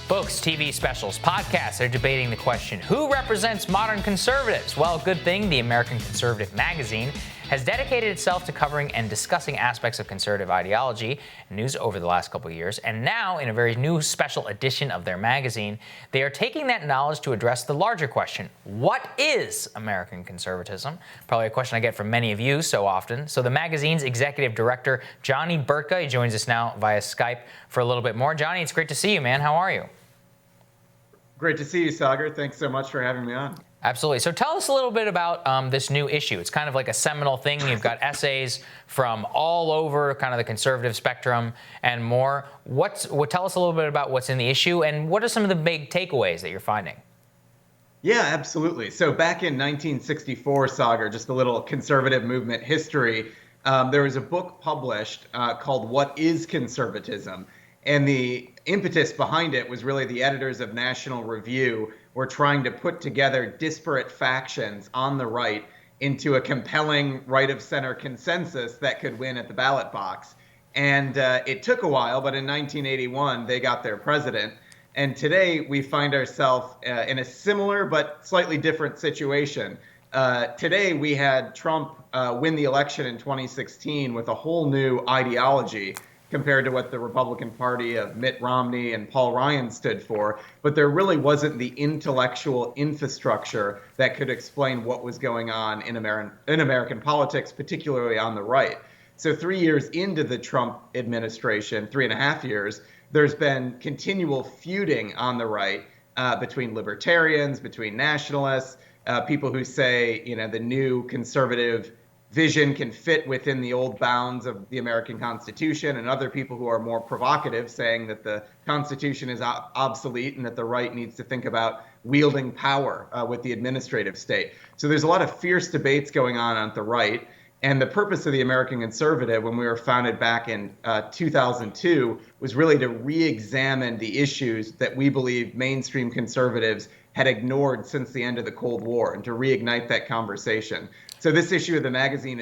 Books, TV specials, podcasts are debating the question, who represents modern conservatives? Well, good thing the American Conservative magazine has dedicated itself to covering and discussing aspects of conservative ideology and news over the last couple of years. And now, in a very new special edition of their magazine, they are taking that knowledge to address the larger question, what is American conservatism? Probably a question I get from many of you so often. So the magazine's executive director, Johnny Burtka, joins us now via Skype for a little bit more. Johnny, it's great to see you, man. How are you? Great to see you, Sagar. Thanks so much for having me on. Absolutely. So tell us a little bit about this new issue. It's kind of like a seminal thing. You've got essays from all over kind of the conservative spectrum and more. Tell us a little bit about what's in the issue and what are some of the big takeaways that you're finding? Yeah, absolutely. So back in 1964, Sagar, just a little conservative movement history, there was a book published called What is Conservatism? And the impetus behind it was really the editors of National Review were trying to put together disparate factions on the right into a compelling right-of-center consensus that could win at the ballot box. And it took a while, but in 1981, they got their president. And today, we find ourselves in a similar but slightly different situation. Today, we had Trump win the election in 2016 with a whole new ideology compared to what the Republican Party of Mitt Romney and Paul Ryan stood for. But there really wasn't the intellectual infrastructure that could explain what was going on in American politics, particularly on the right. So 3 years into the Trump administration, 3.5 years, there's been continual feuding on the right between libertarians, between nationalists, people who say, the new conservative vision can fit within the old bounds of the American Constitution, and other people who are more provocative, saying that the Constitution is obsolete and that the right needs to think about wielding power with the administrative state. So there's a lot of fierce debates going on at the right. And the purpose of the American Conservative, when we were founded back in 2002, was really to re-examine the issues that we believe mainstream conservatives had ignored since the end of the Cold War, and to reignite that conversation. So this issue of the magazine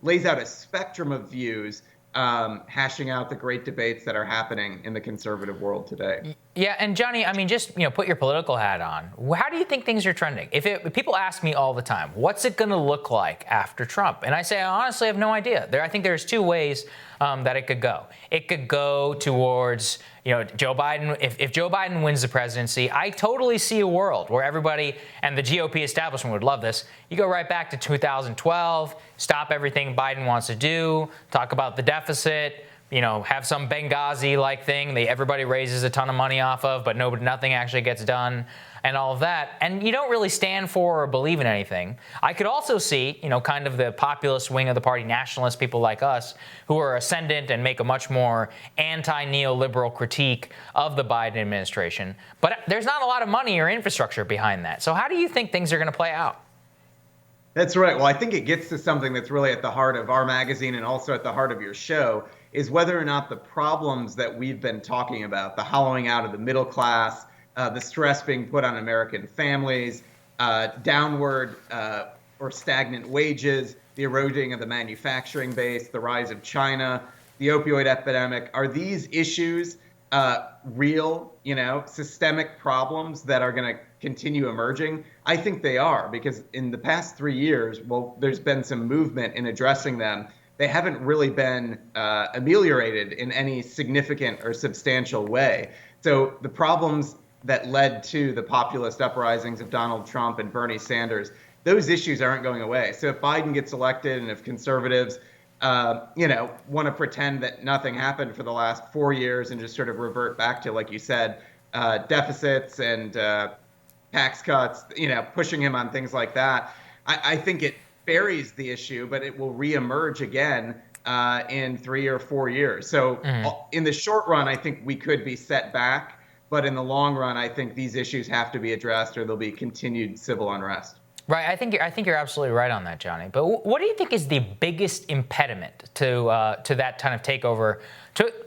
lays out a spectrum of views, hashing out the great debates that are happening in the conservative world today. Yeah, and Johnny, just put your political hat on. How do you think things are trending? If people ask me all the time, what's it going to look like after Trump? And I say, I honestly have no idea. I think there's two ways that it could go. It could go towards Joe Biden. If Joe Biden wins the presidency, I totally see a world where everybody and the GOP establishment would love this. You go right back to 2012, stop everything Biden wants to do, talk about the deficit, have some Benghazi-like thing everybody raises a ton of money off of, but nothing actually gets done, and all of that. And you don't really stand for or believe in anything. I could also see, kind of the populist wing of the party, nationalist people like us, who are ascendant and make a much more anti-neoliberal critique of the Biden administration. But there's not a lot of money or infrastructure behind that. So how do you think things are going to play out? That's right. Well, I think it gets to something that's really at the heart of our magazine and also at the heart of your show, is whether or not the problems that we've been talking about, the hollowing out of the middle class, the stress being put on American families, downward or stagnant wages, the eroding of the manufacturing base, the rise of China, the opioid epidemic, are these issues real, systemic problems that are going to continue emerging? I think they are, because in the past 3 years, there's been some movement in addressing them. They haven't really been ameliorated in any significant or substantial way. So the problems that led to the populist uprisings of Donald Trump and Bernie Sanders, those issues aren't going away. So if Biden gets elected and if conservatives want to pretend that nothing happened for the last 4 years and just sort of revert back to, like you said, deficits and tax cuts, pushing him on things like that, I think it buries the issue, but it will reemerge again in 3 or 4 years. So in the short run, I think we could be set back. But in the long run, I think these issues have to be addressed, or there'll be continued civil unrest. Right. I think you're absolutely right on that, Johnny. But what do you think is the biggest impediment to that kind of takeover?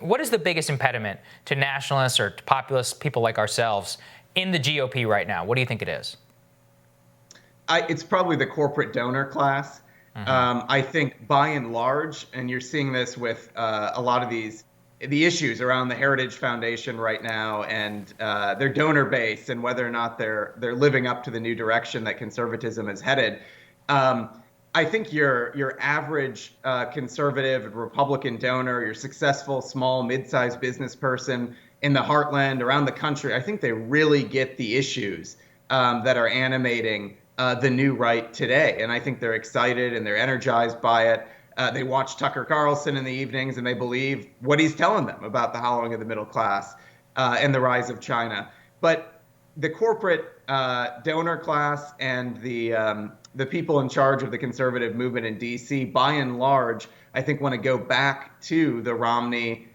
What is the biggest impediment to nationalists or to populist people like ourselves in the GOP right now? What do you think it is? It's probably the corporate donor class. I think by and large, and you're seeing this with a lot of these the issues around the Heritage Foundation right now and their donor base and whether or not they're living up to the new direction that conservatism is headed. I think your average conservative Republican donor, your successful small mid-sized business person in the heartland around the country, I think they really get the issues that are animating the new right today, and I think they're excited and they're energized by it. They watch Tucker Carlson in the evenings and they believe what he's telling them about the hollowing of the middle class and the rise of China. But the corporate donor class and the people in charge of the conservative movement in D.C., by and large, I think want to go back to the Romney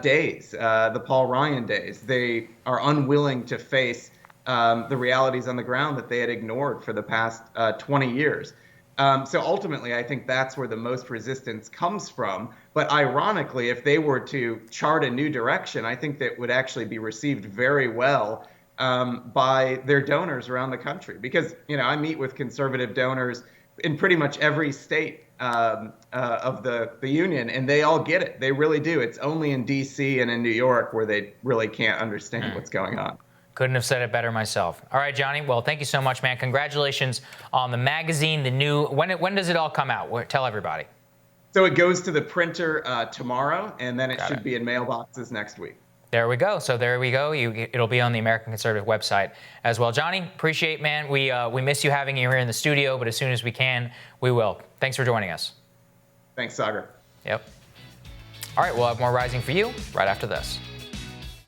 days, the Paul Ryan days. They are unwilling to face the realities on the ground that they had ignored for the past 20 years. So ultimately, I think that's where the most resistance comes from. But ironically, if they were to chart a new direction, I think that would actually be received very well by their donors around the country. Because, I meet with conservative donors in pretty much every state of the union, and they all get it. They really do. It's only in D.C. and in New York where they really can't understand what's going on. Couldn't have said it better myself. All right, Johnny. Well, thank you so much, man. Congratulations on the magazine, the new. When does it all come out? Tell everybody. So it goes to the printer tomorrow, and then it should be in mailboxes next week. There we go. So there we go. It'll be on the American Conservative website as well. Johnny, appreciate, man. We miss you having you here in the studio, but as soon as we can, we will. Thanks for joining us. Thanks, Sagar. Yep. All right, we'll have more Rising for you right after this.